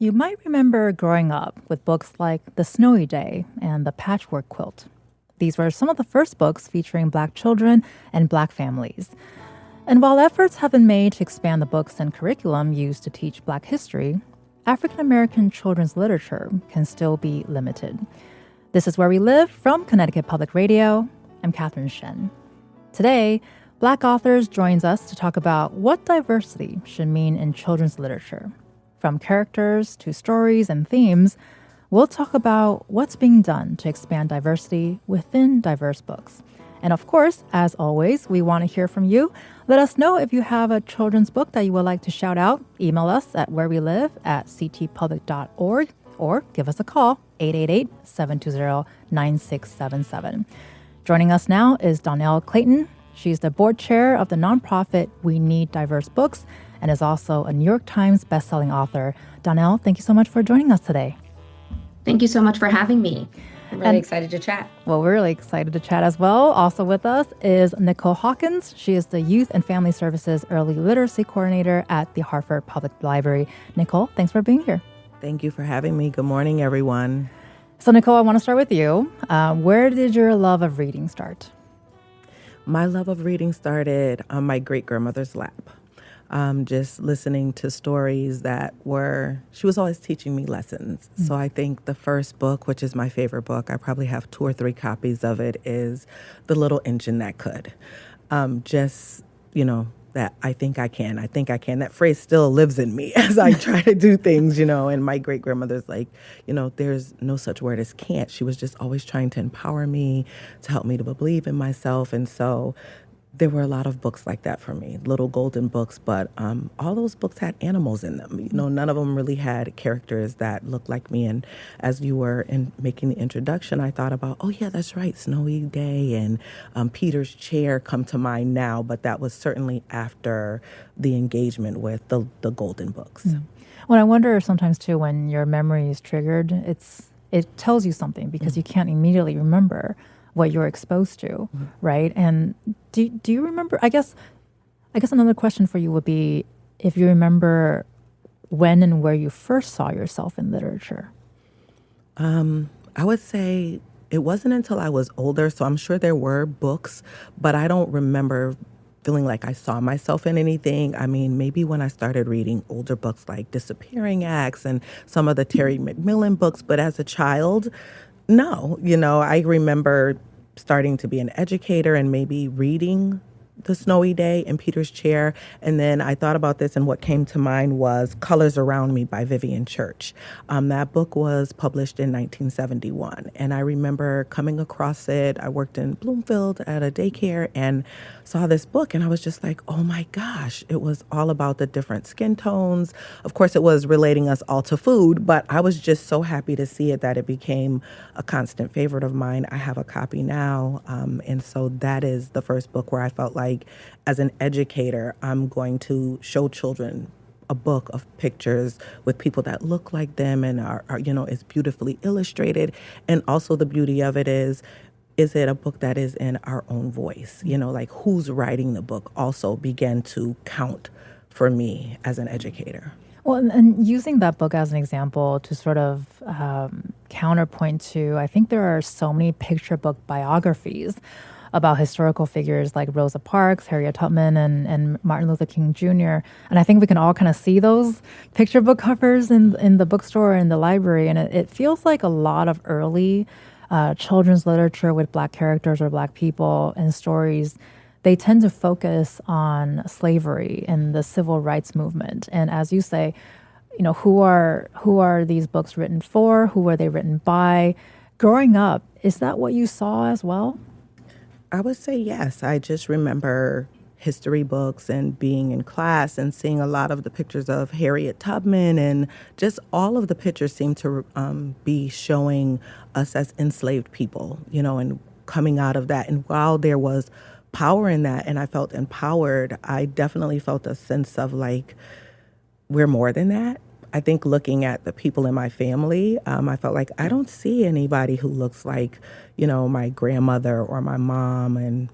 You might remember growing up with books like The Snowy Day and The Patchwork Quilt. These were some of the first books featuring Black children and Black families. And while efforts have been made to expand the books and curriculum used to teach Black history, African American children's literature can still be limited. This is Where We Live from Connecticut Public Radio. I'm Catherine Shen. Today, Black Authors joins us to talk about what diversity should mean in children's literature. From characters to stories and themes, we'll talk about what's being done to expand diversity within diverse books. And of course, as always, we want to hear from you. Let us know if you have a children's book that you would like to shout out. Email us at wherewelive@ctpublic.org or give us a call, 888-720-9677. Joining us now is Donnell Clayton. She's the board chair of the nonprofit We Need Diverse Books and is also a New York Times bestselling author. Donnell, thank you so much for joining us today. Thank you so much for having me. I'm really excited to chat. Well, we're really excited to chat as well. Also with us is Nicole Hawkins. She is the Youth and Family Services Early Literacy Coordinator at the Hartford Public Library. Nicole, thanks for being here. Thank you for having me. Good morning, everyone. So, Nicole, I want to start with you. Where did your love of reading start? My love of reading started on my great-grandmother's lap. Just listening to stories she was always teaching me lessons. So I think the first book, which is my favorite book, I probably have 2 or 3 copies of it, is The Little Engine That Could. That I think I can. That phrase still lives in me as I try to do things, and my great-grandmother's like, there's no such word as can't. She was just always trying to empower me, to help me to believe in myself. And so there were a lot of books like that for me, little golden books, but all those books had animals in them. None of them really had characters that looked like me. And as you were making the introduction, I thought about, oh yeah, that's right, Snowy Day and Peter's Chair come to mind now, but that was certainly after the engagement with the golden books. Well, I wonder sometimes too, when your memory is triggered, it tells you something because you can't immediately remember what you're exposed to, right? And do you remember, I guess another question for you would be if you remember when and where you first saw yourself in literature. I would say it wasn't until I was older, so I'm sure there were books, but I don't remember feeling like I saw myself in anything. I mean, maybe when I started reading older books like Disappearing Acts and some of the Terry McMillan books, but as a child, no. I remember starting to be an educator and maybe reading The Snowy Day and Peter's Chair. And then I thought about this, and what came to mind was Colors Around Me by Vivian Church. That book was published in 1971. And I remember coming across it. I worked in Bloomfield at a daycare and saw this book. And I was just like, oh my gosh, it was all about the different skin tones. Of course, it was relating us all to food, but I was just so happy to see it that it became a constant favorite of mine. I have a copy now. And so that is the first book where I felt like, as an educator, I'm going to show children a book of pictures with people that look like them and are is beautifully illustrated. And also the beauty of it is it a book that is in our own voice? Like who's writing the book also began to count for me as an educator. Well, and using that book as an example to sort of counterpoint to, I think there are so many picture book biographies about historical figures like Rosa Parks, Harriet Tubman, and Martin Luther King Jr. And I think we can all kind of see those picture book covers in the bookstore and the library. And it feels like a lot of early children's literature with Black characters or Black people and stories, they tend to focus on slavery and the civil rights movement. And as you say, who are these books written for? Who are they written by? Growing up, is that what you saw as well? I would say yes. I just remember history books and being in class and seeing a lot of the pictures of Harriet Tubman, and just all of the pictures seem to be showing us as enslaved people, and coming out of that. And while there was power in that and I felt empowered, I definitely felt a sense of like, we're more than that. I think looking at the people in my family, I felt like I don't see anybody who looks like, my grandmother or my mom. And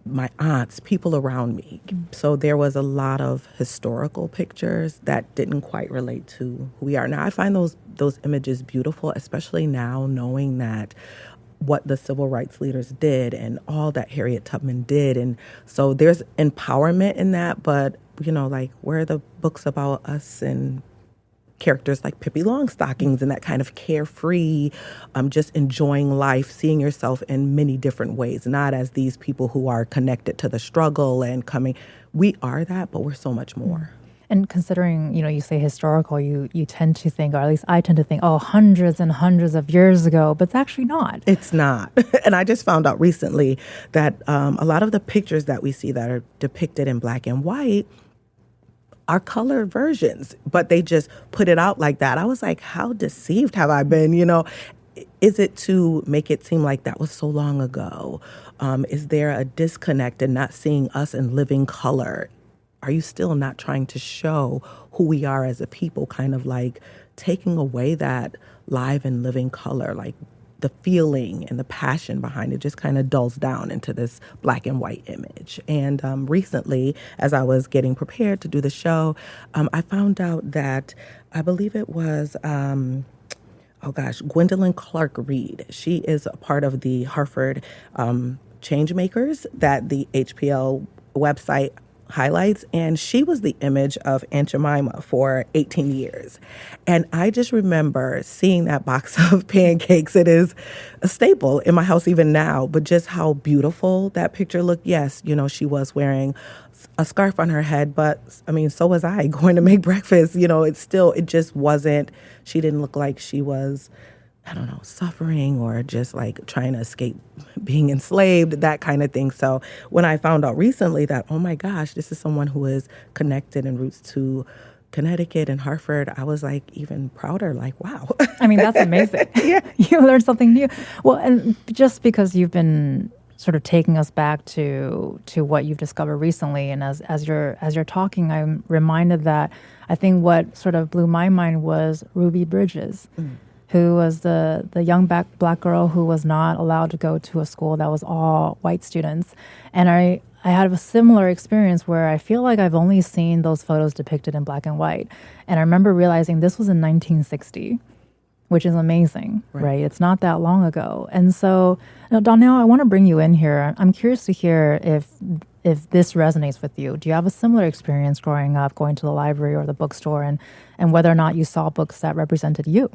my aunts, people around me. So there was a lot of historical pictures that didn't quite relate to who we are. Now, I find those images beautiful, especially now knowing that what the civil rights leaders did and all that Harriet Tubman did. And so there's empowerment in that. But, like, where are the books about us and characters like Pippi Longstockings and that kind of carefree, just enjoying life, seeing yourself in many different ways, not as these people who are connected to the struggle and coming. We are that, but we're so much more. And considering, you say historical, you tend to think, or at least I tend to think, hundreds and hundreds of years ago, but it's actually not. It's not. And I just found out recently that a lot of the pictures that we see that are depicted in black and white are color versions, but they just put it out like that. I was like, how deceived have I been? Is it to make it seem like that was so long ago? Is there a disconnect in not seeing us in living color? Are you still not trying to show who we are as a people, kind of like taking away that live and living color, like the feeling and the passion behind it just kind of dulls down into this black and white image. And recently, as I was getting prepared to do the show, I found out that I believe it was, Gwendolyn Clark-Reed. She is a part of the Hartford Changemakers that the HPL website highlights, and she was the image of Aunt Jemima for 18 years. And I just remember seeing that box of pancakes. It is a staple in my house even now, but just how beautiful that picture looked. Yes, she was wearing a scarf on her head, but so was I going to make breakfast. It just wasn't, she didn't look like she was, suffering or just like trying to escape being enslaved, that kind of thing. So when I found out recently that, oh my gosh, this is someone who is connected in roots to Connecticut and Hartford, I was like even prouder, like, wow. That's amazing. Yeah. You learned something new. Well, and just because you've been sort of taking us back to what you've discovered recently, and as you're talking, I'm reminded that I think what sort of blew my mind was Ruby Bridges. Who was the young black girl who was not allowed to go to a school that was all white students. And I had a similar experience where I feel like I've only seen those photos depicted in black and white. And I remember realizing this was in 1960, which is amazing, right? It's not that long ago. And so, Donnell, I want to bring you in here. I'm curious to hear if this resonates with you. Do you have a similar experience growing up, going to the library or the bookstore, and whether or not you saw books that represented you?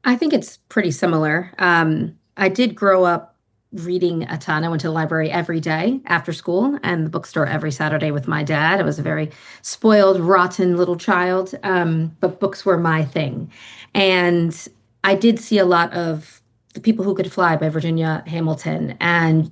I think it's pretty similar. I did grow up reading a ton. I went to the library every day after school and the bookstore every Saturday with my dad. I was a very spoiled, rotten little child, but books were my thing. And I did see a lot of The People Who Could Fly by Virginia Hamilton and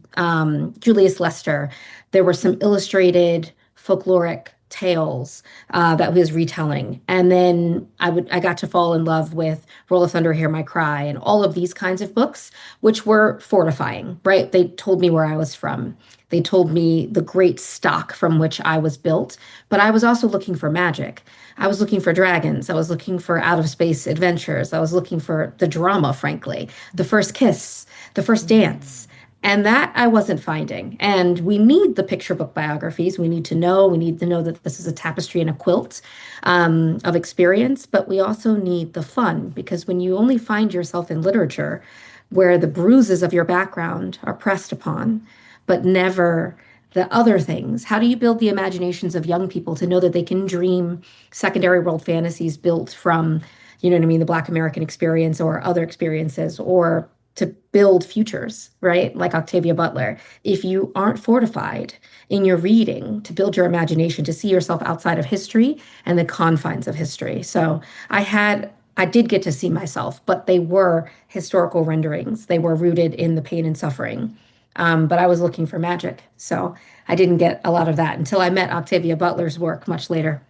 Julius Lester. There were some illustrated folkloric tales that he was retelling. And then I got to fall in love with Roll of Thunder, Hear My Cry, and all of these kinds of books, which were fortifying, right? They told me where I was from. They told me the great stock from which I was built. But I was also looking for magic. I was looking for dragons. I was looking for out of space adventures. I was looking for the drama, frankly, the first kiss, the first dance. And that I wasn't finding. And we need the picture book biographies. We need to know that this is a tapestry and a quilt of experience. But we also need the fun, because when you only find yourself in literature where the bruises of your background are pressed upon, but never the other things, how do you build the imaginations of young people to know that they can dream secondary world fantasies built from, the Black American experience or other experiences, or to build futures, right? Like Octavia Butler. If you aren't fortified in your reading to build your imagination, to see yourself outside of history and the confines of history. So I did get to see myself, but they were historical renderings. They were rooted in the pain and suffering. But I was looking for magic. So I didn't get a lot of that until I met Octavia Butler's work much later.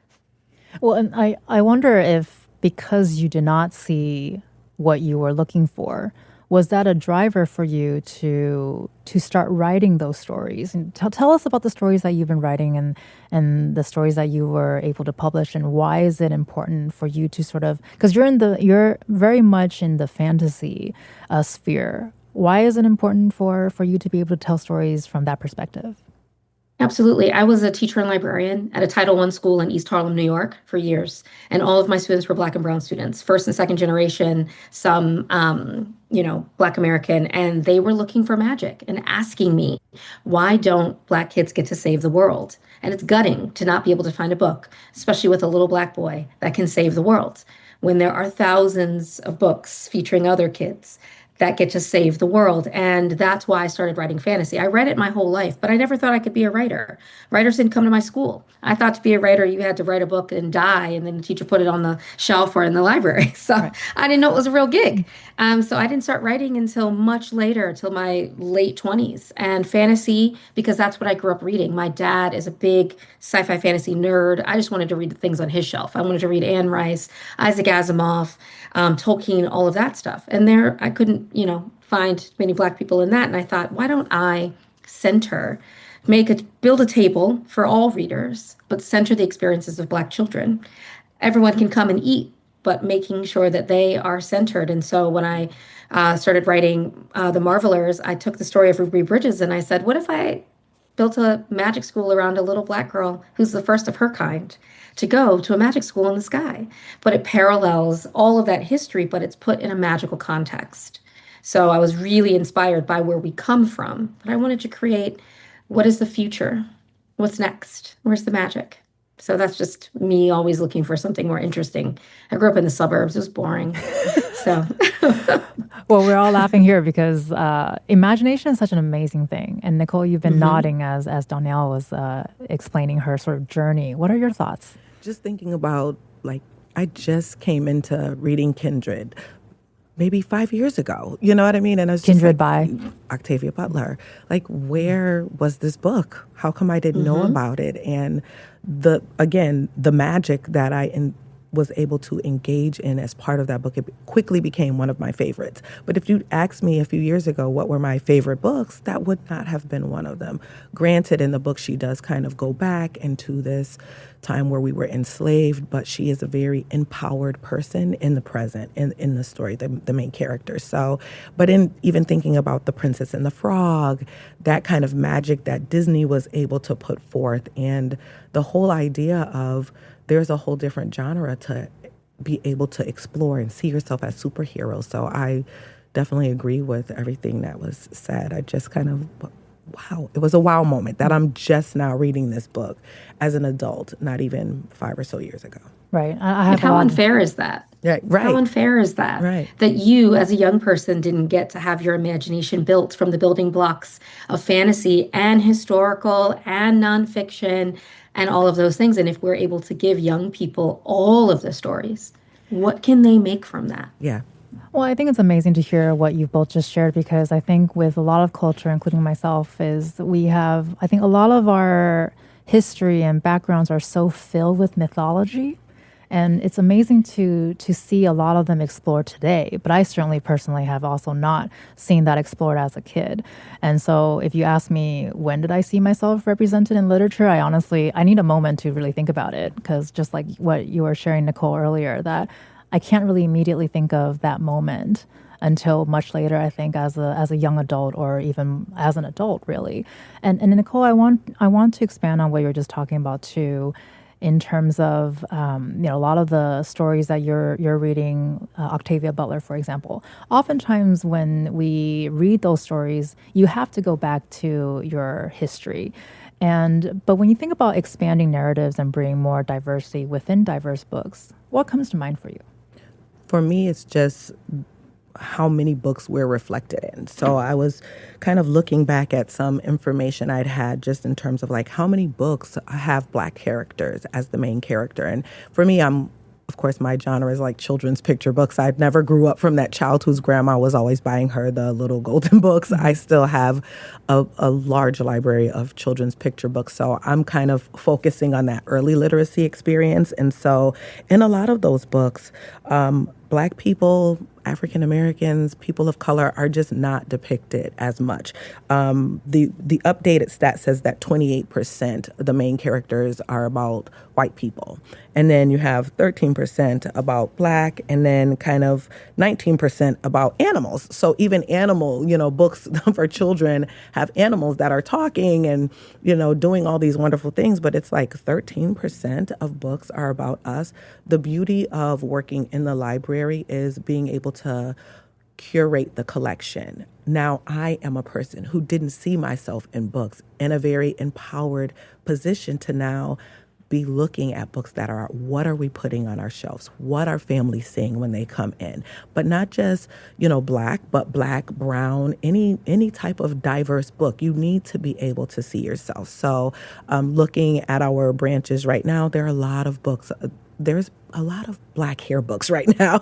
Well, and I wonder if, because you did not see what you were looking for, was that a driver for you to start writing those stories? And tell us about the stories that you've been writing and the stories that you were able to publish, and why is it important for you to sort of, because you're very much in the fantasy sphere. Why is it important for you to be able to tell stories from that perspective? Absolutely. I was a teacher and librarian at a Title I school in East Harlem, New York for years. And all of my students were Black and Brown students, first and second generation, some, Black American. And they were looking for magic and asking me, why don't Black kids get to save the world? And it's gutting to not be able to find a book, especially with a little Black boy that can save the world when there are thousands of books featuring other kids that get to save the world. And that's why I started writing fantasy. I read it my whole life, but I never thought I could be a writer. Writers didn't come to my school. I thought to be a writer, you had to write a book and die, and then the teacher put it on the shelf or in the library. So Right. I didn't know it was a real gig. So I didn't start writing until much later, till my late 20s. And fantasy, because that's what I grew up reading. My dad is a big sci-fi fantasy nerd. I just wanted to read the things on his shelf. I wanted to read Anne Rice, Isaac Asimov, Tolkien, all of that stuff. And there, I couldn't, find many Black people in that. And I thought, why don't I center, build a table for all readers, but center the experiences of Black children. Everyone can come and eat, but making sure that they are centered. And so when I started writing The Marvelers, I took the story of Ruby Bridges and I said, what if I built a magic school around a little Black girl who's the first of her kind to go to a magic school in the sky? But it parallels all of that history, but it's put in a magical context. So I was really inspired by where we come from, but I wanted to create, what is the future? What's next? Where's the magic? So that's just me always looking for something more interesting. I grew up in the suburbs. It was boring. So Well, we're all laughing here because imagination is such an amazing thing. And Nicole, you've been nodding as Donnell was explaining her sort of journey. What are your thoughts? Just thinking about, like, I just came into reading Kindred maybe 5 years ago. You know what I mean? And I was just Kindred like, by Octavia Butler. Like, where was this book? How come I didn't know about it? And the magic that was able to engage in as part of that book, it quickly became one of my favorites. But if you'd asked me a few years ago what were my favorite books, that would not have been one of them. Granted, in the book, she does kind of go back into this time where we were enslaved, but she is a very empowered person in the present, in the story, the main character. So, but in even thinking about The Princess and the Frog, that kind of magic that Disney was able to put forth, and the whole idea of there's a whole different genre to be able to explore and see yourself as superheroes. So I definitely agree with everything that was said. I just kind of, wow, it was a wow moment that I'm just now reading this book as an adult, not even 5 or so years ago. right. I have and how unfair is that? Yeah, right. How unfair is that? Right. That you, as a young person, didn't get to have your imagination built from the building blocks of fantasy and historical and nonfiction and all of those things. And if we're able to give young people all of the stories, what can they make from that? Yeah. Well, I think it's amazing to hear what you've both just shared because I think with a lot of culture, including myself, is I think a lot of our history and backgrounds are so filled with mythology. And it's amazing to see a lot of them explored today. But I certainly personally have also not seen that explored as a kid. And so if you ask me, when did I see myself represented in literature? I need a moment to really think about it. Because just like what you were sharing, Nicole, earlier, that I can't really immediately think of that moment until much later, I think, as a young adult or even as an adult, really. And Nicole, I want to expand on what you were just talking about too, in terms of a lot of the stories that you're reading, Octavia Butler, for example. Oftentimes, when we read those stories, you have to go back to your history. But when you think about expanding narratives and bringing more diversity within diverse books, what comes to mind for you? For me, it's just how many books we're reflected in. So I was kind of looking back at some information I'd had just in terms of like how many books have Black characters as the main character. And for me, of course, my genre is like children's picture books. I never grew up from that child whose grandma was always buying her the little golden books. I still have a large library of children's picture books. So I'm kind of focusing on that early literacy experience. And so in a lot of those books, Black people, African Americans, people of color are just not depicted as much. The updated stat says that 28% of the main characters are about white people. And then you have 13% about Black, and then kind of 19% about animals. So even animal, books for children have animals that are talking and, doing all these wonderful things. But it's like 13% of books are about us. The beauty of working in the library is being able to curate the collection. Now, I am a person who didn't see myself in books, in a very empowered position to now be looking at books that are, what are we putting on our shelves? What are families seeing when they come in? But not just, Black, but Black, brown, any type of diverse book. You need to be able to see yourself. So looking at our branches right now, there are a lot of books. There's a lot of Black hair books right now,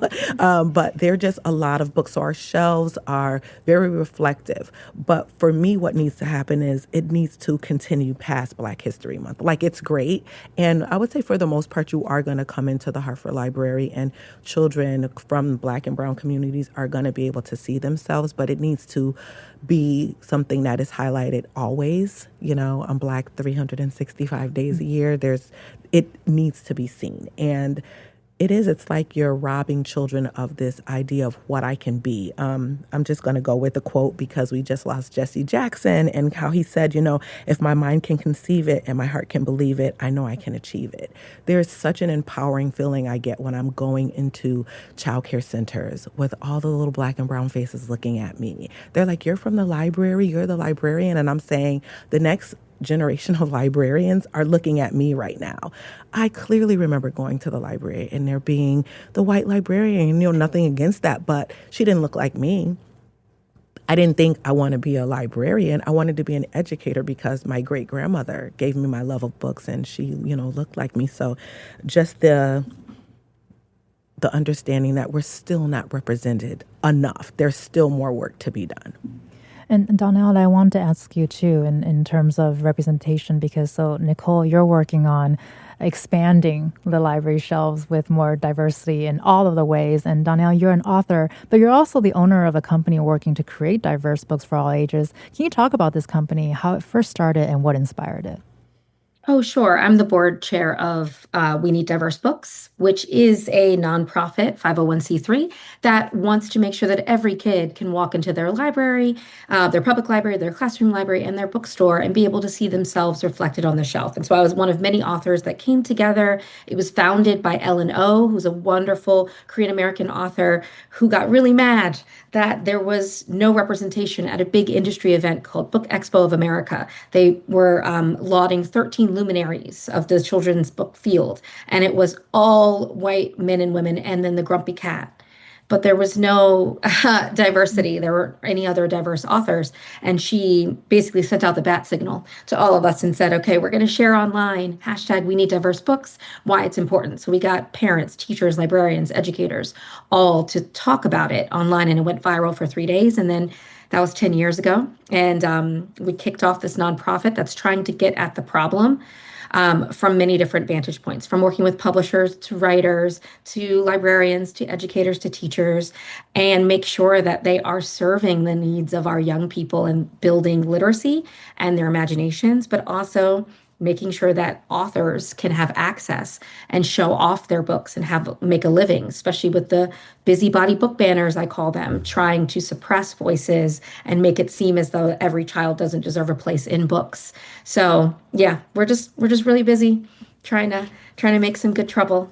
but they're just a lot of books. So our shelves are very reflective. But for me, what needs to happen is it needs to continue past Black History Month. Like, it's great. And I would say for the most part, you are going to come into the Hartford Library and children from Black and brown communities are going to be able to see themselves, but it needs to be something that is highlighted always. I'm Black 365 days a year. It needs to be seen. And it's like you're robbing children of this idea of what I can be. I'm just going to go with the quote because we just lost Jesse Jackson and how he said, if my mind can conceive it and my heart can believe it, I know I can achieve it. There's such an empowering feeling I get when I'm going into childcare centers with all the little Black and brown faces looking at me. They're like, you're from the library, you're the librarian. And I'm saying the next generation of librarians are looking at me right now. I clearly remember going to the library and there being the white librarian, nothing against that, but she didn't look like me. I didn't think I want to be a librarian. I wanted to be an educator because my great grandmother gave me my love of books and she, looked like me. So just the understanding that we're still not represented enough. There's still more work to be done. And Donnell, I want to ask you too, in terms of representation, because so Nicole, you're working on expanding the library shelves with more diversity in all of the ways. And Donnell, you're an author, but you're also the owner of a company working to create diverse books for all ages. Can you talk about this company, how it first started and what inspired it? Oh, sure. I'm the board chair of We Need Diverse Books, which is a nonprofit 501c3 that wants to make sure that every kid can walk into their library, their public library, their classroom library, and their bookstore and be able to see themselves reflected on the shelf. And so I was one of many authors that came together. It was founded by Ellen Oh, who's a wonderful Korean American author who got really mad that there was no representation at a big industry event called Book Expo of America. They were lauding 13 luminaries of the children's book field, and it was all white men and women, and then the grumpy cat. But there was no diversity. There weren't any other diverse authors. And she basically sent out the bat signal to all of us and said, okay, we're going to share online, # We Need Diverse Books, why it's important. So we got parents, teachers, librarians, educators, all to talk about it online. And it went viral for 3 days. And then that was 10 years ago. And we kicked off this nonprofit that's trying to get at the problem from many different vantage points, from working with publishers to writers to librarians to educators to teachers, and make sure that they are serving the needs of our young people and building literacy and their imaginations, but also making sure that authors can have access and show off their books and make a living, especially with the busybody book banners, I call them, trying to suppress voices and make it seem as though every child doesn't deserve a place in books. So yeah, we're just really busy trying to make some good trouble.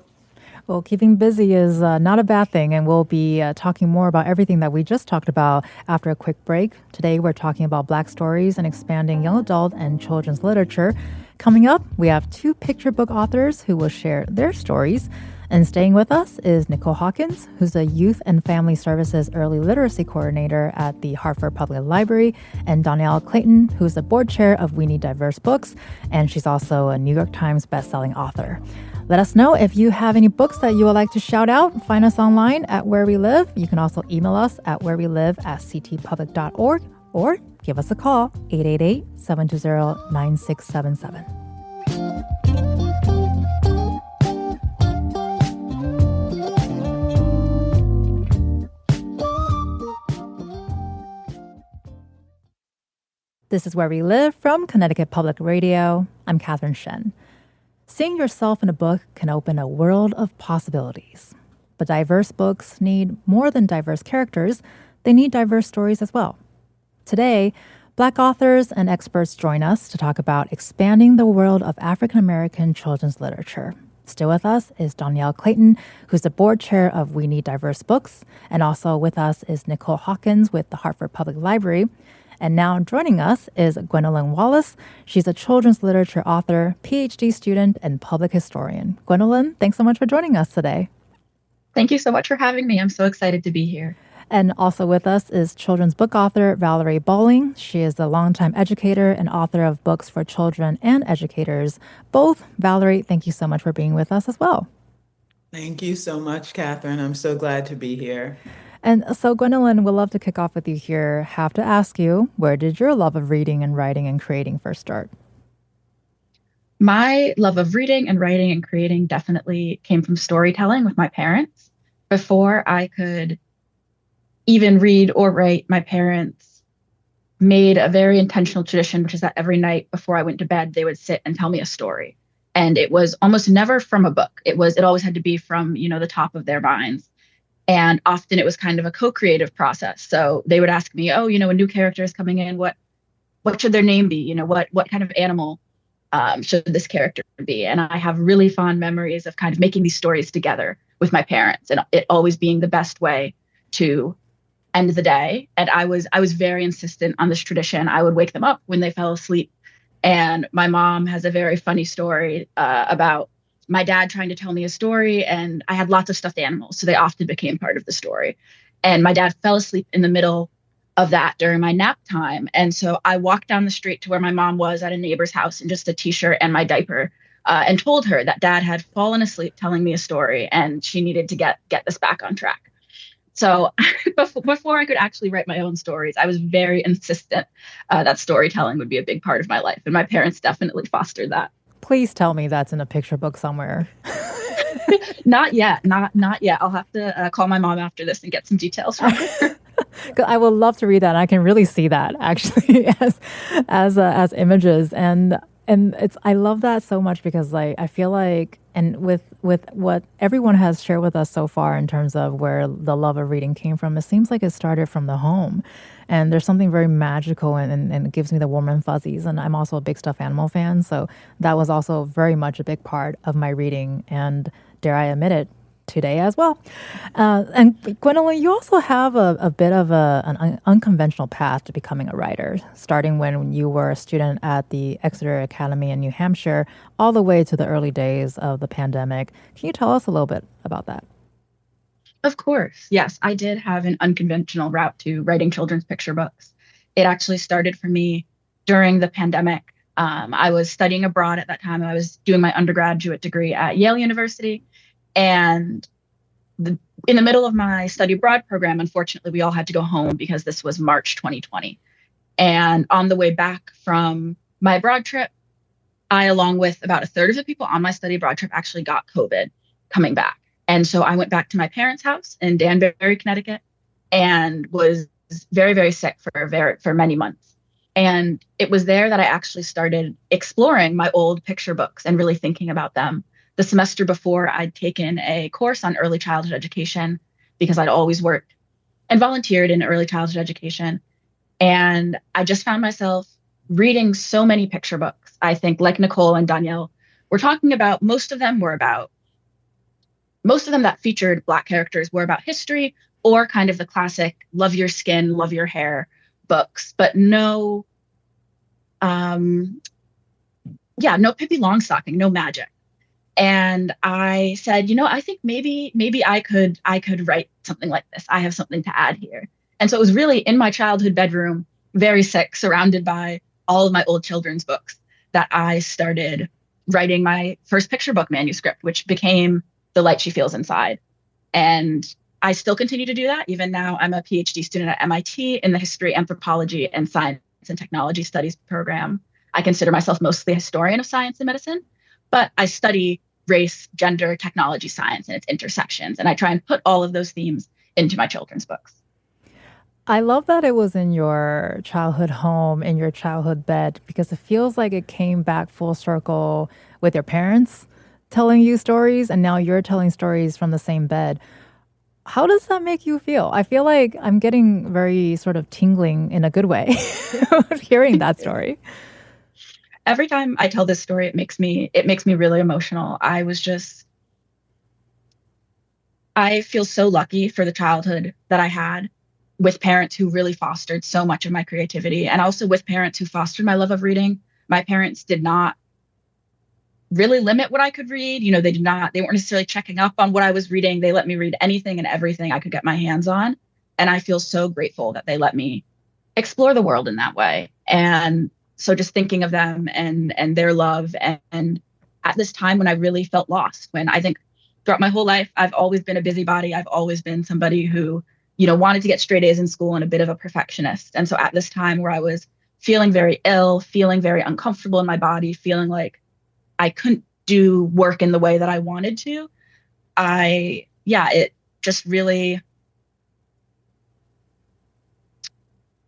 Well, keeping busy is not a bad thing, and we'll be talking more about everything that we just talked about after a quick break. Today, we're talking about Black stories and expanding young adult and children's literature. Coming up, we have 2 picture book authors who will share their stories. And staying with us is Nicole Hawkins, who's the Youth and Family Services Early Literacy Coordinator at the Hartford Public Library, and Donnell Clayton, who's the board chair of We Need Diverse Books, and she's also a New York Times bestselling author. Let us know if you have any books that you would like to shout out. Find us online at Where We Live. You can also email us at wherewelive@ctpublic.org or give us a call, 888-720-9677. This is Where We Live from Connecticut Public Radio. I'm Catherine Shen. Seeing yourself in a book can open a world of possibilities. But diverse books need more than diverse characters, they need diverse stories as well. Today, Black authors and experts join us to talk about expanding the world of African American children's literature. Still with us is Danielle Clayton, who's the board chair of We Need Diverse Books, and also with us is Nicole Hawkins with the Hartford Public Library. And now joining us is Gwendolyn Wallace. She's a children's literature author, PhD student, and public historian. Gwendolyn, thanks so much for joining us today. Thank you so much for having me. I'm so excited to be here. And also with us is children's book author Valerie Bowling. She is a longtime educator and author of books for children and educators. Both, Valerie, thank you so much for being with us as well. Thank you so much, Catherine. I'm so glad to be here. And so, Gwendolyn, we'd love to kick off with you here. Have to ask you, where did your love of reading and writing and creating first start? My love of reading and writing and creating definitely came from storytelling with my parents. Before I could even read or write, my parents made a very intentional tradition, which is that every night before I went to bed, they would sit and tell me a story. And it was almost never from a book. It always had to be from, the top of their minds. And often it was kind of a co-creative process. So they would ask me, a new character is coming in. What should their name be? What kind of animal should this character be? And I have really fond memories of kind of making these stories together with my parents, and it always being the best way to end the day. And I was very insistent on this tradition. I would wake them up when they fell asleep. And my mom has a very funny story about my dad trying to tell me a story, and I had lots of stuffed animals, so they often became part of the story. And my dad fell asleep in the middle of that during my nap time. And so I walked down the street to where my mom was at a neighbor's house in just a t-shirt and my diaper, and told her that dad had fallen asleep telling me a story and she needed to get this back on track. So before I could actually write my own stories, I was very insistent that storytelling would be a big part of my life. And my parents definitely fostered that. Please tell me that's in a picture book somewhere. Not yet. Not yet. I'll have to call my mom after this and get some details from her. I would love to read that. And I can really see that actually as images. And I love that so much because I feel like, and with what everyone has shared with us so far in terms of where the love of reading came from, it seems like it started from the home. And there's something very magical and it gives me the warm and fuzzies. And I'm also a big stuffed animal fan. So that was also very much a big part of my reading. And dare I admit it, today as well. And Gwendolyn, you also have a bit of an unconventional path to becoming a writer, starting when you were a student at the Exeter Academy in New Hampshire, all the way to the early days of the pandemic. Can you tell us a little bit about that? Of course. Yes, I did have an unconventional route to writing children's picture books. It actually started for me during the pandemic. I was studying abroad at that time. I was doing my undergraduate degree at Yale University. And in the middle of my study abroad program, unfortunately, we all had to go home because this was March 2020. And on the way back from my abroad trip, I, along with about a third of the people on my study abroad trip, actually got COVID coming back. And so I went back to my parents' house in Danbury, Connecticut, and was very, very sick for many months. And it was there that I actually started exploring my old picture books and really thinking about them. The semester before, I'd taken a course on early childhood education because I'd always worked and volunteered in early childhood education. And I just found myself reading so many picture books. I think, like Nicole and Danielle were talking about, most of them that featured Black characters were about history or kind of the classic love your skin, love your hair books, but no Pippi Longstocking, no magic. And I said, I think maybe I could write something like this. I have something to add here. And so it was really in my childhood bedroom, very sick, surrounded by all of my old children's books, that I started writing my first picture book manuscript, which became The Light She Feels Inside. And I still continue to do that. Even now, I'm a PhD student at MIT in the History, Anthropology, and Science and Technology Studies program. I consider myself mostly a historian of science and medicine, but I study race, gender, technology, science, and its intersections. And I try and put all of those themes into my children's books. I love that it was in your childhood home, in your childhood bed, because it feels like it came back full circle with your parents telling you stories, and now you're telling stories from the same bed. How does that make you feel? I feel like I'm getting very sort of tingling in a good way hearing that story. Every time I tell this story, it makes me really emotional. I feel so lucky for the childhood that I had with parents who really fostered so much of my creativity, and also with parents who fostered my love of reading. My parents did not really limit what I could read. They weren't necessarily checking up on what I was reading. They let me read anything and everything I could get my hands on. And I feel so grateful that they let me explore the world in that way. And so just thinking of them and their love, and at this time when I really felt lost, when I think throughout my whole life, I've always been a busybody. I've always been somebody who, wanted to get straight A's in school and a bit of a perfectionist. And so at this time where I was feeling very ill, feeling very uncomfortable in my body, feeling like I couldn't do work in the way that I wanted to, it just really,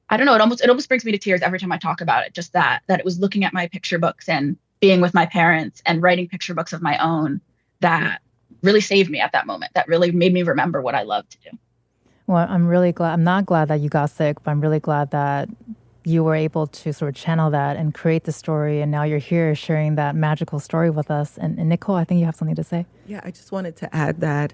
I don't know, it almost brings me to tears every time I talk about it. Just that it was looking at my picture books and being with my parents and writing picture books of my own that really saved me at that moment, that really made me remember what I love to do. Well, I'm really glad. I'm not glad that you got sick, but I'm really glad that you were able to sort of channel that and create the story. And now you're here sharing that magical story with us. And Nicole, I think you have something to say. Yeah, I just wanted to add that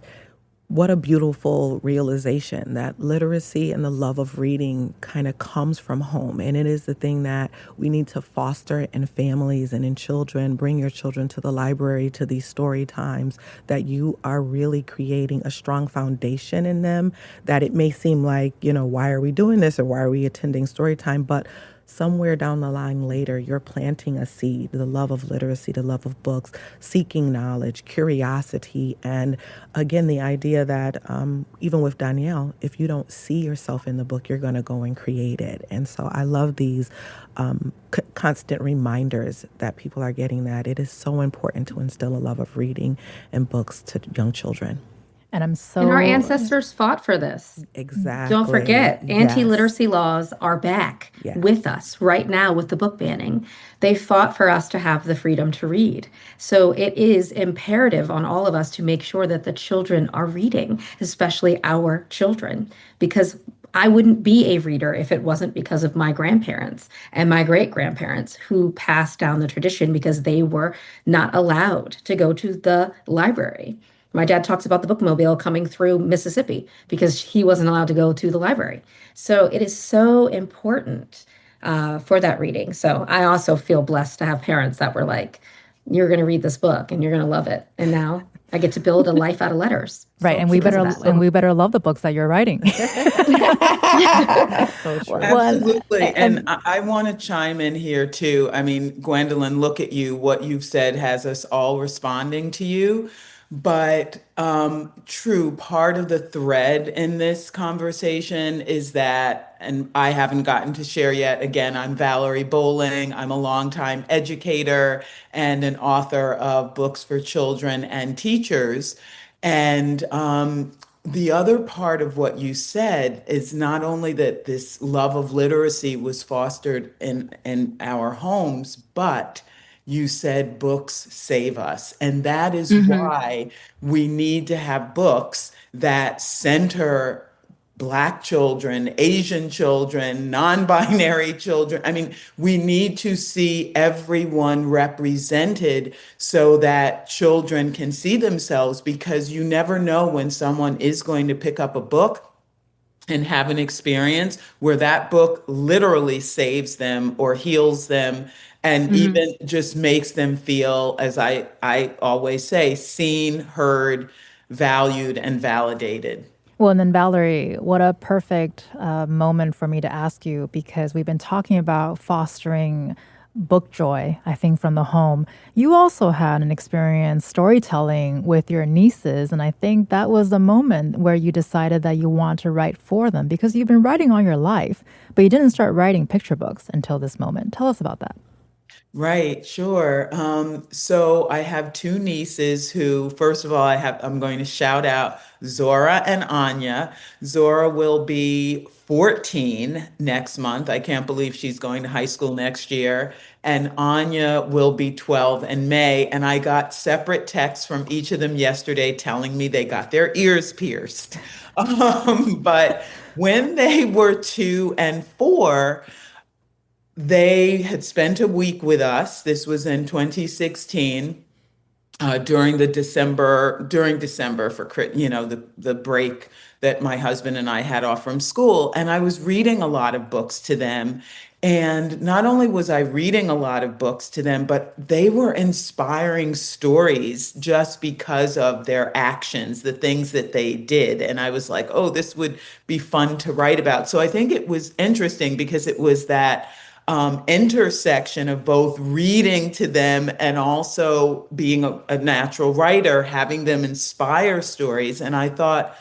what a beautiful realization that literacy and the love of reading kind of comes from home. And it is the thing that we need to foster in families and in children. Bring your children to the library, to these story times, that you are really creating a strong foundation in them, that it may seem like, why are we doing this or why are we attending story time? But somewhere down the line later, you're planting a seed, the love of literacy, the love of books, seeking knowledge, curiosity, and again, the idea that even with Danielle, if you don't see yourself in the book, you're going to go and create it. And so I love these constant reminders that people are getting that it is so important to instill a love of reading and books to young children. And And our ancestors fought for this. Exactly. Don't forget, Yes. anti-literacy laws are back Yes. with us right now with the book banning. They fought for us to have the freedom to read. So it is imperative on all of us to make sure that the children are reading, especially our children, because I wouldn't be a reader if it wasn't because of my grandparents and my great-grandparents who passed down the tradition because they were not allowed to go to the library. My dad talks about the bookmobile coming through Mississippi because he wasn't allowed to go to the library. So it is so important for that reading. So I also feel blessed to have parents that were like, you're going to read this book and you're going to love it. And now I get to build a life out of letters. Right, and we better love the books that you're writing. So true. Absolutely. And I want to chime in here too. I mean, Gwendolyn, look at you. What you've said has us all responding to you. But true, part of the thread in this conversation is that, and I haven't gotten to share yet, again, I'm Valerie Bowling. I'm a longtime educator and an author of books for children and teachers. And the other part of what you said is not only that this love of literacy was fostered in our homes, but you said books save us. And that is why we need to have books that center Black children, Asian children, non-binary children. I mean, we need to see everyone represented so that children can see themselves, because you never know when someone is going to pick up a book and have an experience where that book literally saves them or heals them, and even just makes them feel, as I always say, seen, heard, valued, and validated. Well, and then Valerie, what a perfect moment for me to ask you, because we've been talking about fostering book joy, I think, from the home. You also had an experience storytelling with your nieces, and I think that was the moment where you decided that you want to write for them, because you've been writing all your life, but you didn't start writing picture books until this moment. Tell us about that. Right, sure. So I have two nieces who, first of all, I'm going to shout out Zora and Anya. Zora will be 14 next month. I can't believe she's going to high school next year. And Anya will be 12 in May. And I got separate texts from each of them yesterday telling me they got their ears pierced. But when they were 2 and 4, they had spent a week with us. This was in 2016, during December for the break that my husband and I had off from school. And I was reading a lot of books to them. And not only was I reading a lot of books to them, but they were inspiring stories just because of their actions, the things that they did. And I was like, oh, this would be fun to write about. So I think it was interesting because it was that intersection of both reading to them and also being a natural writer, having them inspire stories. And I thought,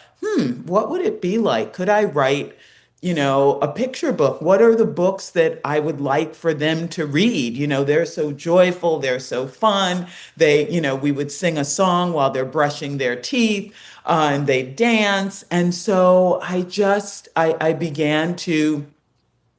what would it be like? Could I write, a picture book? What are the books that I would like for them to read? They're so joyful, they're so fun. We would sing a song while they're brushing their teeth, and they dance. And so I began to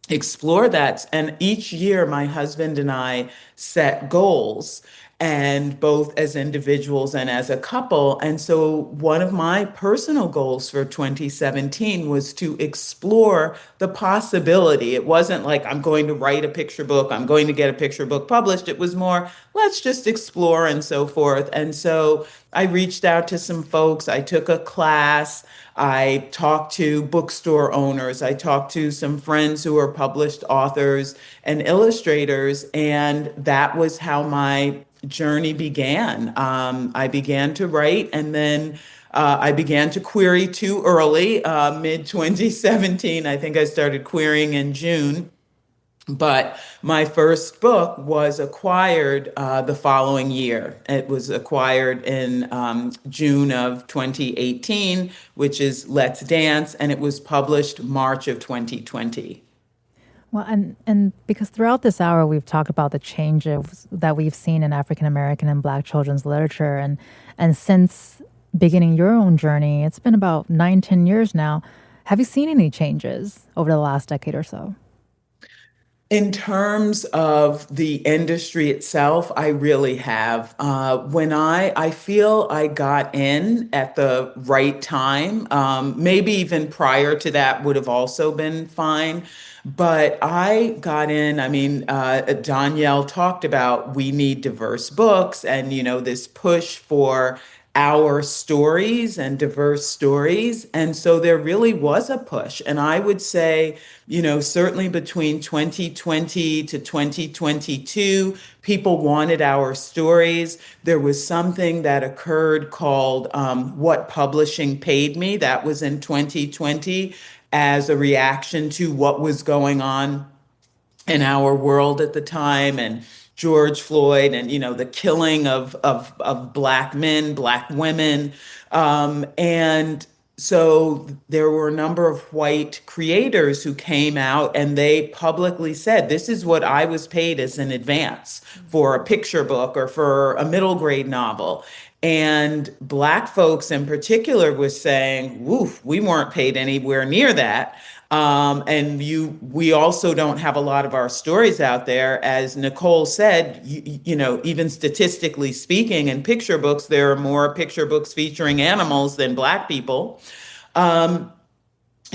explore that. And each year, my husband and I set goals, and both as individuals and as a couple. And so, one of my personal goals for 2017 was to explore the possibility. It wasn't like I'm going to write a picture book, I'm going to get a picture book published. It was more, let's just explore and so forth. And so, I reached out to some folks, I took a class. I talked to bookstore owners. I talked to some friends who are published authors and illustrators, and that was how my journey began. I began to write, and then I began to query too early, mid 2017. I think I started querying in June. But my first book was acquired the following year. It was acquired in June of 2018, which is Let's Dance, and it was published March of 2020. Well, and because throughout this hour we've talked about the changes that we've seen in African American and Black children's literature, and since beginning your own journey, it's been about 9, 10 years now. Have you seen any changes over the last decade or so? In terms of the industry itself, I really have. When I feel I got in at the right time, maybe even prior to that would have also been fine. But I got in, I mean, Danielle talked about we need diverse books and, this push for our stories and diverse stories. And so there really was a push. And I would say, certainly between 2020 to 2022, people wanted our stories. There was something that occurred called What Publishing Paid Me. That was in 2020 as a reaction to what was going on in our world at the time, and George Floyd, and the killing of Black men, Black women. And so there were a number of white creators who came out and they publicly said, this is what I was paid as an advance for a picture book or for a middle grade novel. And Black folks in particular was saying, woof, we weren't paid anywhere near that. We also don't have a lot of our stories out there. As Nicole said, even statistically speaking, in picture books, there are more picture books featuring animals than Black people.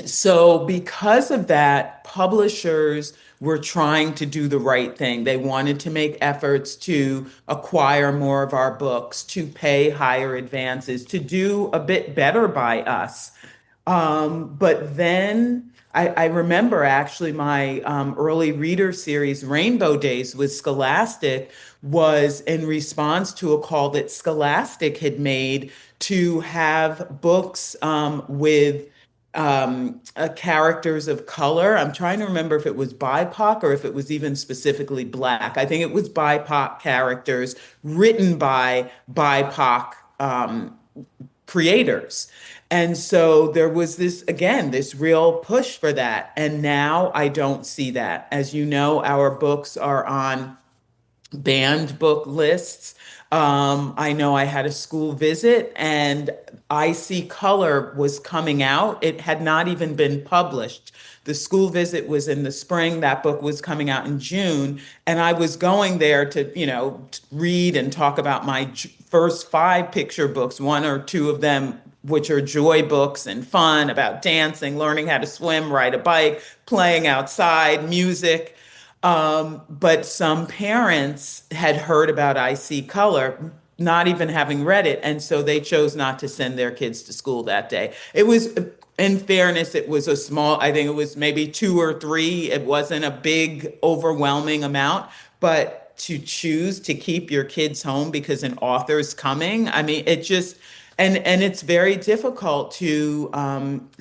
So because of that, publishers were trying to do the right thing. They wanted to make efforts to acquire more of our books, to pay higher advances, to do a bit better by us. But then I remember actually my early reader series, Rainbow Days with Scholastic, was in response to a call that Scholastic had made to have books with characters of color. I'm trying to remember if it was BIPOC or if it was even specifically Black. I think it was BIPOC characters written by BIPOC creators. And so there was this real push for that. And now I don't see that. As you know, our books are on banned book lists. I know I had a school visit and I See Color was coming out. It had not even been published. The school visit was in the spring. That book was coming out in June. And I was going there to, read and talk about my first 5 picture books, 1 or 2 of them, which are joy books and fun about dancing, learning how to swim, ride a bike, playing outside, music. But some parents had heard about I See Color, not even having read it, and so they chose not to send their kids to school that day. It was, in fairness, it was a small, I think it was maybe 2 or 3. It wasn't a big, overwhelming amount, but to choose to keep your kids home because an author's coming, I mean, it just, and it's very difficult to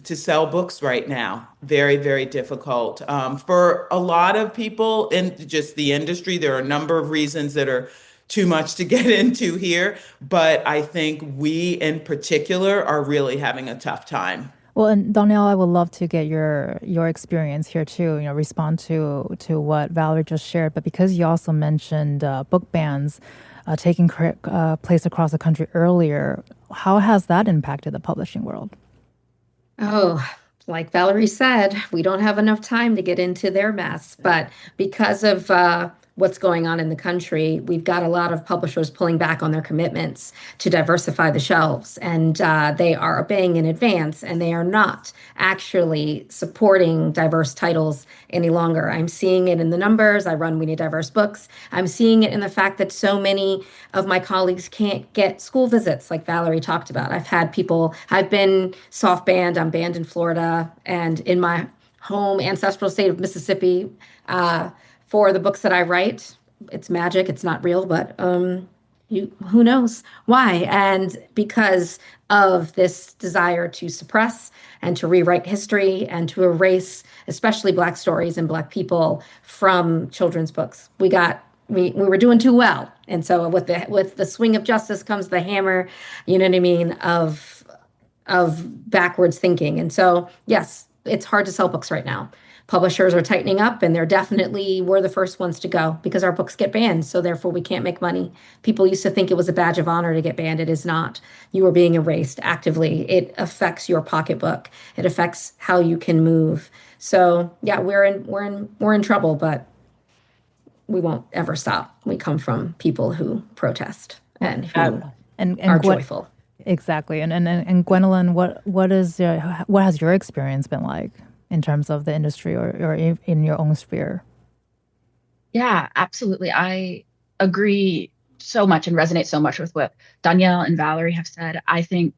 sell books right now. Very, very difficult for a lot of people in just the industry. There are a number of reasons that are too much to get into here, but I think we in particular are really having a tough time. Well, and Danielle, I would love to get your experience here too. Respond to what Valerie just shared. But because you also mentioned book bans taking place across the country earlier, how has that impacted the publishing world? Oh, like Valerie said, we don't have enough time to get into their mess. But because of what's going on in the country, we've got a lot of publishers pulling back on their commitments to diversify the shelves. And they are obeying in advance, and they are not actually supporting diverse titles any longer. I'm seeing it in the numbers. I run We Need Diverse Books. I'm seeing it in the fact that so many of my colleagues can't get school visits, like Valerie talked about. I've been soft banned. I'm banned in Florida and in my home ancestral state of Mississippi. For the books that I write. It's magic. It's not real, but who knows why? And because of this desire to suppress and to rewrite history and to erase, especially Black stories and Black people from children's books, we were doing too well. And so with the swing of justice comes the hammer, you know what I mean, of backwards thinking. And so yes, it's hard to sell books right now. Publishers are tightening up, and we're the first ones to go because our books get banned. So therefore we can't make money. People used to think it was a badge of honor to get banned. It is not. You are being erased actively. It affects your pocketbook. It affects how you can move. So yeah, we're in trouble, but we won't ever stop. We come from people who protest and who are joyful. Exactly. And Gwendolyn, what has your experience been like in terms of the industry or in your own sphere? Yeah, absolutely. I agree so much and resonate so much with what Danielle and Valerie have said. I think,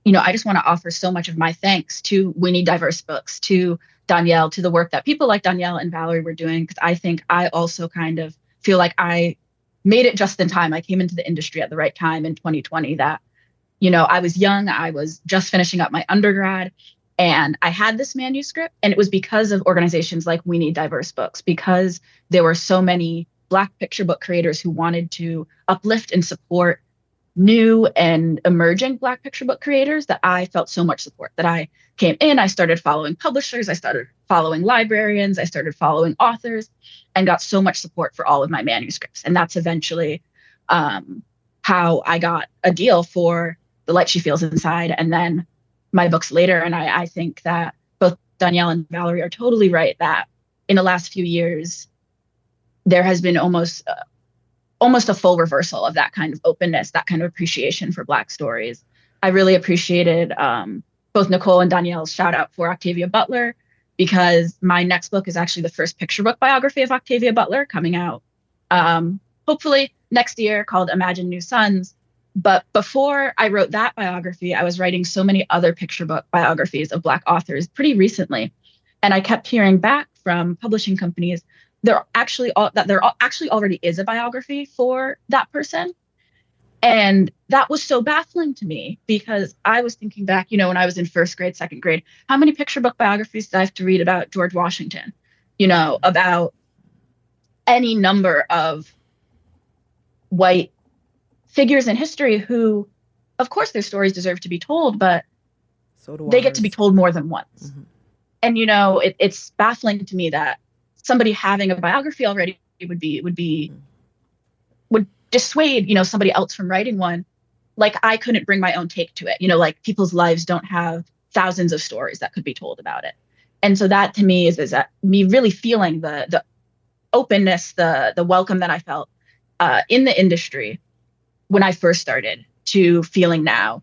I just want to offer so much of my thanks to We Need Diverse Books, to Danielle, to the work that people like Danielle and Valerie were doing, because I think I also kind of feel like I made it just in time. I came into the industry at the right time in 2020 that, I was young. I was just finishing up my undergrad. And I had this manuscript, and it was because of organizations like We Need Diverse Books, because there were so many Black picture book creators who wanted to uplift and support new and emerging Black picture book creators, that I felt so much support, that I came in, I started following publishers, I started following librarians, I started following authors, and got so much support for all of my manuscripts. And that's eventually how I got a deal for The Light She Feels Inside, and then my books later. And I think that both Danielle and Valerie are totally right that in the last few years, there has been almost a full reversal of that kind of openness, that kind of appreciation for Black stories. I really appreciated both Nicole and Danielle's shout out for Octavia Butler, because my next book is actually the first picture book biography of Octavia Butler coming out hopefully next year, called Imagine New Suns. But before I wrote that biography, I was writing so many other picture book biographies of Black authors pretty recently. And I kept hearing back from publishing companies, there actually already is a biography for that person. And that was so baffling to me, because I was thinking back, when I was in first grade, second grade, how many picture book biographies did I have to read about George Washington, about any number of white figures in history who, of course, their stories deserve to be told, but they get to be told more than once. Mm-hmm. And, it's baffling to me that somebody having a biography already would be would dissuade, somebody else from writing one. Like I couldn't bring my own take to it. Like people's lives don't have thousands of stories that could be told about it. And so that to me is that me really feeling the openness, the welcome that I felt in the industry when I first started to feeling now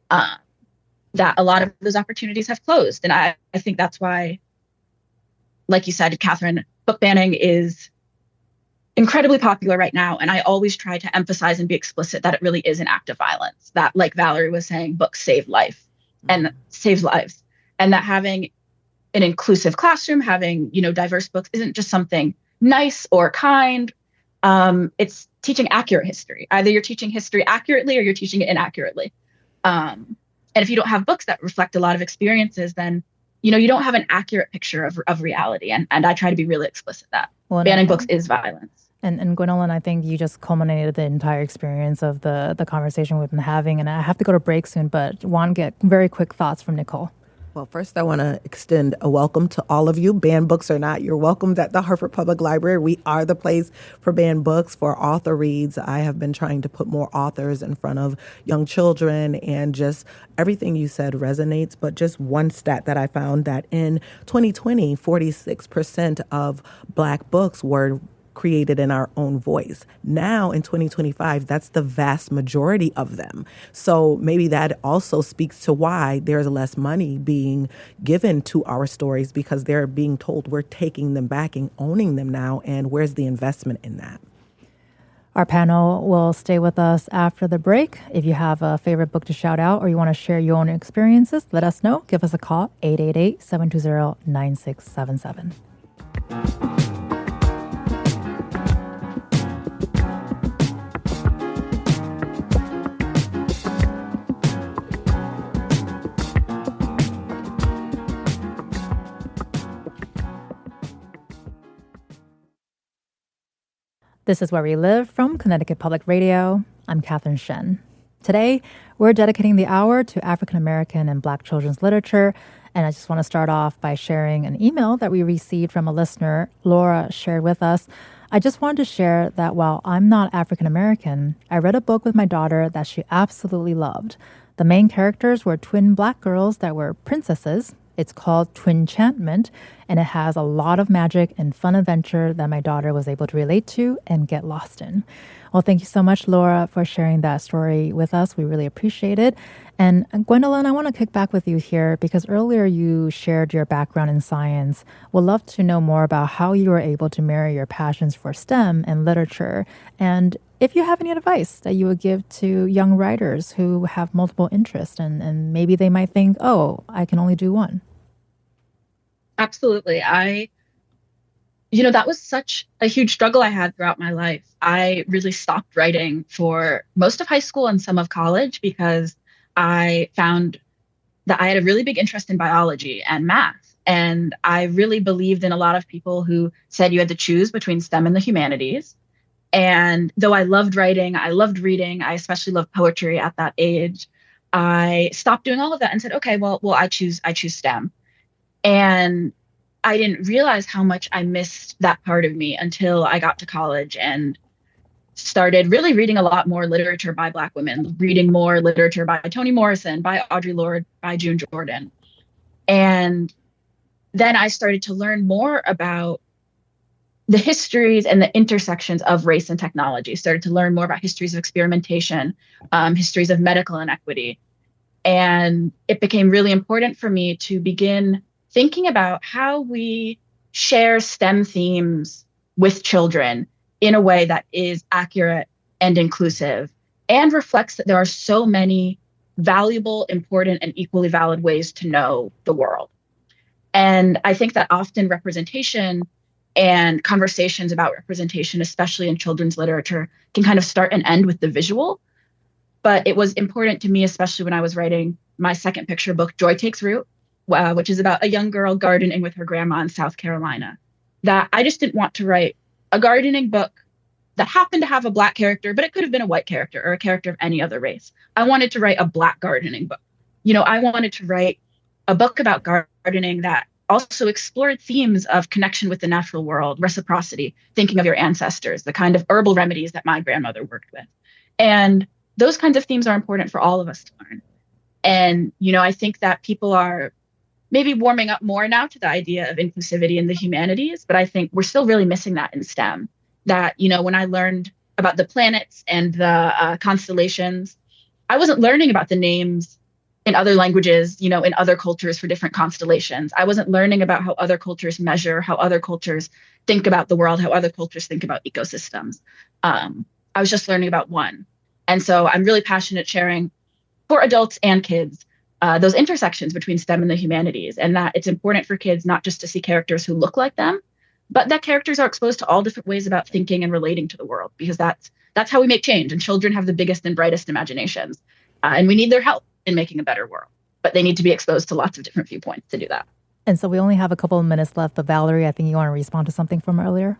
that a lot of those opportunities have closed. And I think that's why, like you said, Catherine, book banning is incredibly popular right now. And I always try to emphasize and be explicit that it really is an act of violence, that, like Valerie was saying, books save life and saves lives. And that having an inclusive classroom, having, diverse books isn't just something nice or kind. It's teaching accurate history. Either you're teaching history accurately or you're teaching it inaccurately. And if you don't have books that reflect a lot of experiences, then, you don't have an accurate picture of reality. And I try to be really explicit that banning books is violence. And Gwendolyn, I think you just culminated the entire experience of the conversation we've been having. And I have to go to break soon, but want to get very quick thoughts from Nicole. Well, first, I want to extend a welcome to all of you. Banned books or not, you're welcomed at the Hartford Public Library. We are the place for banned books, for author reads. I have been trying to put more authors in front of young children, and just everything you said resonates. But just one stat that I found, that in 2020, 46% of Black books were created in our own voice. Now in 2025, that's the vast majority of them. So maybe that also speaks to why there's less money being given to our stories, because they're being told we're taking them back and owning them now. And where's the investment in that? Our panel will stay with us after the break. If you have a favorite book to shout out or you want to share your own experiences, let us know. Give us a call, 888-720-9677. This is Where We Live from Connecticut Public Radio. I'm Catherine Shen. Today, we're dedicating the hour to African American and Black children's literature. And I just want to start off by sharing an email that we received from a listener. Laura shared with us. I just wanted to share that while I'm not African American, I read a book with my daughter that she absolutely loved. The main characters were twin Black girls that were princesses. It's called Twinchantment, and it has a lot of magic and fun adventure that my daughter was able to relate to and get lost in. Well, thank you so much, Laura, for sharing that story with us. We really appreciate it. And Gwendolyn, I want to kick back with you here because earlier you shared your background in science. We'd love to know more about how you were able to marry your passions for STEM and literature. And if you have any advice that you would give to young writers who have multiple interests and maybe they might think, oh, I can only do one. Absolutely. That was such a huge struggle I had throughout my life. I really stopped writing for most of high school and some of college because I found that I had a really big interest in biology and math. And I really believed in a lot of people who said you had to choose between STEM and the humanities. And though I loved writing, I loved reading, I especially loved poetry at that age, I stopped doing all of that and said, okay, well, I choose STEM. And I didn't realize how much I missed that part of me until I got to college and started really reading a lot more literature by Black women, reading more literature by Toni Morrison, by Audre Lorde, by June Jordan. And then I started to learn more about the histories and the intersections of race and technology, started to learn more about histories of experimentation, histories of medical inequity. And it became really important for me to begin thinking about how we share STEM themes with children in a way that is accurate and inclusive and reflects that there are so many valuable, important, and equally valid ways to know the world. And I think that often representation and conversations about representation, especially in children's literature, can kind of start and end with the visual. But it was important to me, especially when I was writing my second picture book, Joy Takes Root, which is about a young girl gardening with her grandma in South Carolina, that I just didn't want to write a gardening book that happened to have a Black character, but it could have been a white character or a character of any other race. I wanted to write a Black gardening book. I wanted to write a book about gardening that also explored themes of connection with the natural world, reciprocity, thinking of your ancestors, the kind of herbal remedies that my grandmother worked with. And those kinds of themes are important for all of us to learn. And, I think that people are maybe warming up more now to the idea of inclusivity in the humanities, but I think we're still really missing that in STEM. That, when I learned about the planets and the constellations, I wasn't learning about the names in other languages, in other cultures for different constellations. I wasn't learning about how other cultures measure, how other cultures think about the world, how other cultures think about ecosystems. I was just learning about one. And so I'm really passionate sharing for adults and kids those intersections between STEM and the humanities, and that it's important for kids not just to see characters who look like them, but that characters are exposed to all different ways about thinking and relating to the world, because that's how we make change. And children have the biggest and brightest imaginations, and we need their help in making a better world. But they need to be exposed to lots of different viewpoints to do that. And so we only have a couple of minutes left, but Valerie, I think you want to respond to something from earlier.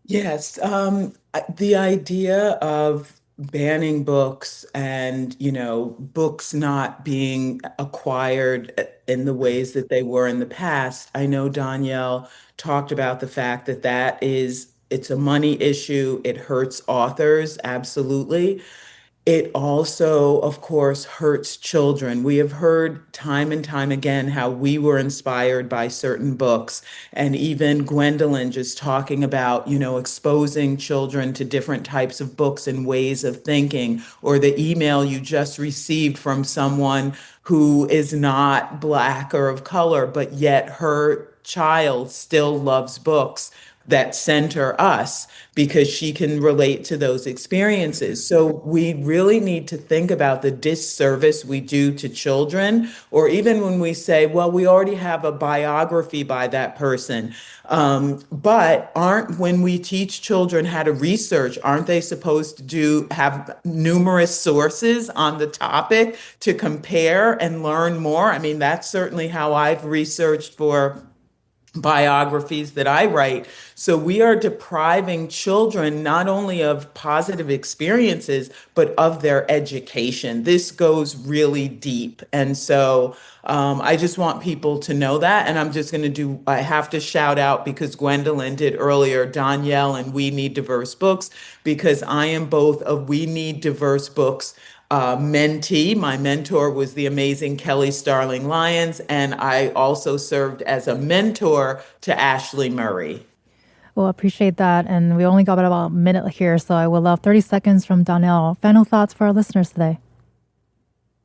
Yes, the idea of banning books and, books not being acquired in the ways that they were in the past. I know Danielle talked about the fact that it's a money issue. It hurts authors, absolutely. It also, of course, hurts children. We have heard time and time again how we were inspired by certain books. And even Gwendolyn just talking about, exposing children to different types of books and ways of thinking, or the email you just received from someone who is not Black or of color, but yet her child still loves books that center us because she can relate to those experiences. So we really need to think about the disservice we do to children, or even when we say, well, we already have a biography by that person. But when we teach children how to research, aren't they supposed to have numerous sources on the topic to compare and learn more? I mean, that's certainly how I've researched for biographies that I write. So we are depriving children not only of positive experiences, but of their education. This goes really deep. And so I just want people to know that. And I'm just going to I have to shout out, because Gwendolyn did earlier, Danielle and We Need Diverse Books, because I am both of We Need Diverse Books mentee. My mentor was the amazing Kelly Starling Lyons, and I also served as a mentor to Ashley Murray. Well, appreciate that. And we only got about a minute here, so I would love 30 seconds from Danielle. Final thoughts for our listeners today.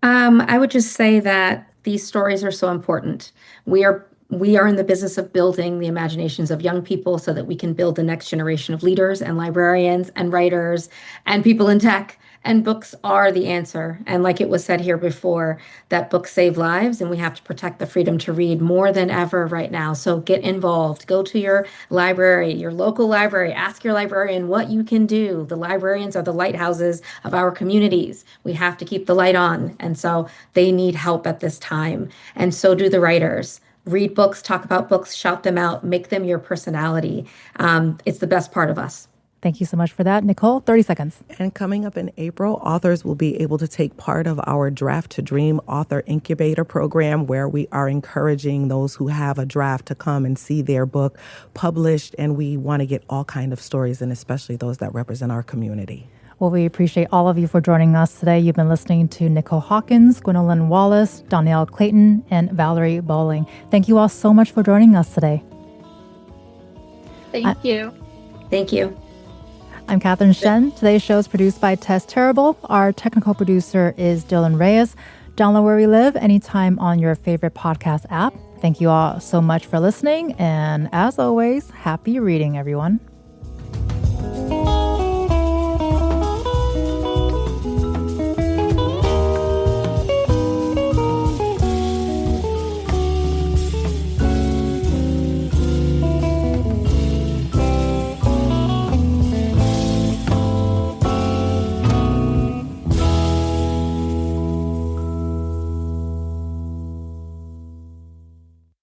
I would just say that these stories are so important. We are in the business of building the imaginations of young people so that we can build the next generation of leaders and librarians and writers and people in tech. And books are the answer. And like it was said here before, that books save lives, and we have to protect the freedom to read more than ever right now. So get involved. Go to your library, your local library. Ask your librarian what you can do. The librarians are the lighthouses of our communities. We have to keep the light on. And so they need help at this time. And so do the writers. Read books, talk about books, shout them out, make them your personality. It's the best part of us. Thank you so much for that. Nicole, 30 seconds. And coming up in April, authors will be able to take part of our Draft to Dream Author Incubator program, where we are encouraging those who have a draft to come and see their book published. And we want to get all kinds of stories, and especially those that represent our community. Well, we appreciate all of you for joining us today. You've been listening to Nicole Hawkins, Gwendolyn Wallace, Danielle Clayton, and Valerie Bowling. Thank you all so much for joining us today. Thank you. Thank you. I'm Catherine Shen. Today's show is produced by Tess Terrible. Our technical producer is Dylan Reyes. Download Where We Live anytime on your favorite podcast app. Thank you all so much for listening. And as always, happy reading, everyone.